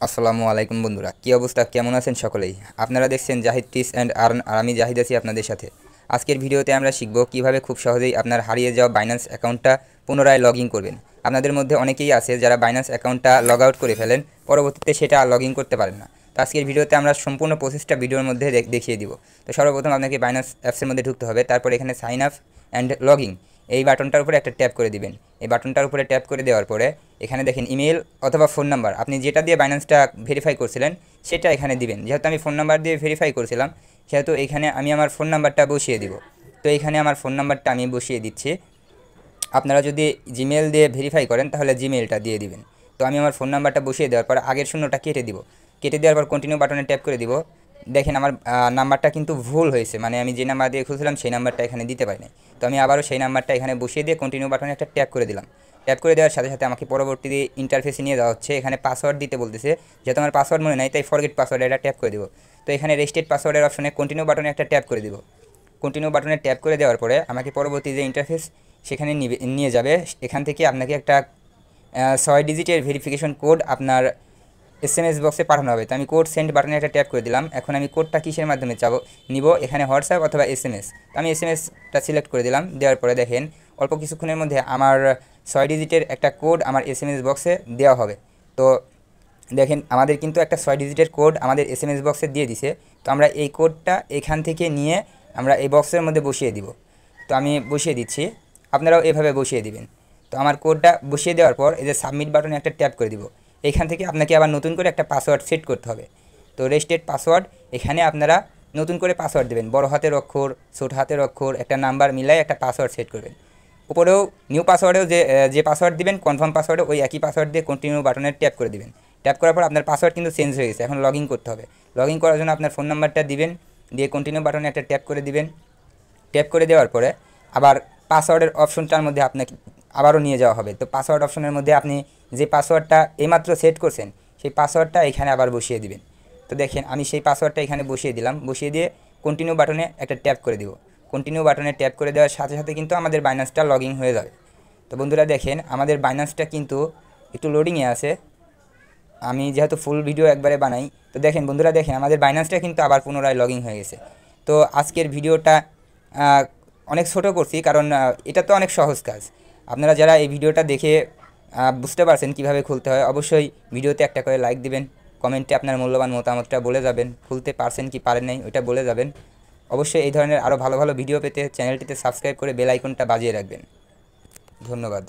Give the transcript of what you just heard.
আসসালামু আলাইকুম বন্ধুরা, কি অবস্থা, কেমন আছেন সকলেই? আপনারা দেখছেন জাহিদ টিস অ্যান্ড আর্ন, আর আমি জাহিদ আছি আপনাদের সাথে। আজকের ভিডিওতে আমরা শিখব কিভাবে খুব সহজেই আপনার হারিয়ে যাওয়া বাইন্যান্স অ্যাকাউন্টটা পুনরায় লগ ইন করবেন। আপনাদের মধ্যে অনেকেই আছে যারা বাইন্যান্স অ্যাকাউন্টটা লগ আউট করে ফেলেন, পরবর্তীতে সেটা লগ ইন করতে পারেন না। তো আজকের ভিডিওতে আমরা সম্পূর্ণ প্রসেসটা ভিডিওর মধ্যে দেখিয়ে দিব। তো সর্বপ্রথম আপনাকে বাইন্যান্স অ্যাপসের মধ্যে ঢুকতে হবে, তারপর এখানে sign up and log in এই বাটনটার উপরে একটা ট্যাপ করে দিবেন। এই বাটনটার উপরে ট্যাপ করে দেওয়ার পরে এখানে দেখেন ইমেল অথবা ফোন নাম্বার, আপনি যেটা দিয়ে বাইন্যান্সটা ভেরিফাই করছিলেন সেটা এখানে দিবেন। যেহেতু আমি ফোন নাম্বার দিয়ে ভেরিফাই করছিলাম, সেহেতু এখানে আমি আমার ফোন নাম্বারটা বসিয়ে দিব। তো এখানে আমার ফোন নাম্বারটা আমি বসিয়ে দিচ্ছি। আপনারা যদি জিমেল দিয়ে ভেরিফাই করেন তাহলে জিমেলটা দিয়ে দিবেন। তো আমি আমার ফোন নাম্বারটা বসিয়ে দেওয়ার পর আগের শূন্যটা কেটে দিব। কেটে দেওয়ার পর কন্টিনিউ বাটনে ট্যাপ করে দিব। দেখেন আমার নাম্বারটা কিন্তু ভুল হয়েছে, মানে আমি যে নাম্বার দিয়ে খুলছিলাম সেই নাম্বারটা এখানে দিতে পারিনি। তো আমি আবারও সেই নাম্বারটা এখানে বসিয়ে দিয়ে কন্টিনিউ বাটনে একটা ট্যাপ করে দিলাম। ট্যাপ করে দেওয়ার সাথে সাথে আমাকে পরবর্তী ইন্টারফেসে নিয়ে যাওয়া হচ্ছে। এখানে পাসওয়ার্ড দিতে বলতেছে, যেহেতু আমার পাসওয়ার্ড মনে নাই তাই ফরগেট পাসওয়ার্ড এটা ট্যাপ করে দিব। তো এখানে রেজিস্টার্ড পাসওয়ার্ডের অপশনে কন্টিনিউ বাটনে একটা ট্যাপ করে দিব। কন্টিনিউ বাটনে ট্যাপ করে দেওয়ার পরে আমাকে পরবর্তী যে ইন্টারফেস সেখানে নিয়ে যাবে। এখান থেকে আপনাকে একটা 6 ডিজিটের ভেরিফিকেশন কোড আপনার SMS বক্সে পাঠানো হবে। তো আমি কোড সেন্ড বাটনে একটা ট্যাপ করে দিলাম। এখন আমি কোডটা কিসের মাধ্যমে নিব, এখানে হোয়াটসঅ্যাপ অথবা SMS। তো আমি SMSটা সিলেক্ট করে দিলাম। দেওয়ার পরে দেখেন অল্প কিছুক্ষণের মধ্যে আমার 6 ডিজিটের একটা কোড আমার SMS বক্সে দেওয়া হবে। তো দেখেন আমাদের কিন্তু একটা 6 ডিজিটের কোড আমাদের SMS বক্সে দিয়ে দিছে। তো আমরা এই কোডটা এখান থেকে নিয়ে আমরা এই বক্সের মধ্যে বসিয়ে দিব। তো আমি বসিয়ে দিচ্ছি, আপনারাও এভাবে বসিয়ে দিবেন। তো আমার কোডটা বসিয়ে দেওয়ার পর এই যে সাবমিট বাটনে একটা ট্যাপ করে দিব। এখান থেকে আপনাকে আবার নতুন করে একটা পাসওয়ার্ড সেট করতে হবে। তো রেজিস্টার্ড পাসওয়ার্ড, এখানে আপনারা নতুন করে পাসওয়ার্ড দেবেন, বড় হাতের অক্ষর, ছোট হাতের অক্ষর, একটা নাম্বার মিলাই একটা পাসওয়ার্ড সেট করবেন। উপরেও নিউ পাসওয়ার্ডেও যে পাসওয়ার্ড দিবেন, কনফার্ম পাসওয়ার্ডে ওই একই পাসওয়ার্ড দিয়ে কন্টিনিউ বাটনে ট্যাপ করে দিবেন। ট্যাপ করার পর আপনার পাসওয়ার্ড কিন্তু চেঞ্জ হয়ে গেছে, এখন লগ ইন করতে হবে। লগ ইন করার জন্য আপনার ফোন নাম্বারটা দিবেন, দিয়ে কন্টিনিউ বাটনে একটা ট্যাপ করে দিবেন। ট্যাপ করে দেওয়ার পরে আবার পাসওয়ার্ডের অপশনটার মধ্যে আপনাকে আবারও নিয়ে যাওয়া হবে। তো পাসওয়ার্ড অপশনের মধ্যে আপনি যে পাসওয়ার্ডটা এইমাত্র সেট করছেন সেই পাসওয়ার্ডটা এখানে আবার বসিয়ে দিবেন। তো দেখেন আমি সেই পাসওয়ার্ডটা এখানে বসিয়ে দিলাম। বসিয়ে দিয়ে কন্টিনিউ বাটনে একটা ট্যাপ করে দিব। কন্টিনিউ বাটনে ট্যাপ করে দেওয়ার সাথে সাথে কিন্তু আমাদের বাইন্যান্সটা লগ ইন হয়ে যাবে। তো বন্ধুরা দেখেন আমাদের বাইন্যান্সটা কিন্তু একটু লোডিংয়ে আছে। আমি যেহেতু ফুল ভিডিও একবারে বানাই, তো দেখেন বন্ধুরা, দেখেন আমাদের বাইন্যান্সটা কিন্তু আবার পুনরায় লগ ইন হয়ে গেছে। তো আজকের ভিডিওটা অনেক ছোট করছি, কারণ এটা তো অনেক সহজ কাজ। আপনারা যারা এই ভিডিওটা দেখে বুঝতে পারছেন কিভাবে খুলতে হয়, অবশ্যই ভিডিওতে একটা করে লাইক দিবেন। কমেন্টে আপনার মূল্যবান মতামতটা বলে যাবেন, খুলতে পারছেন কি পারেন নাই ওইটা বলে যাবেন। অবশ্যই এই ধরনের আরও ভালো ভালো ভিডিও পেতে চ্যানেলটিতে সাবস্ক্রাইব করে বেল আইকনটা বাজিয়ে রাখবেন। ধন্যবাদ।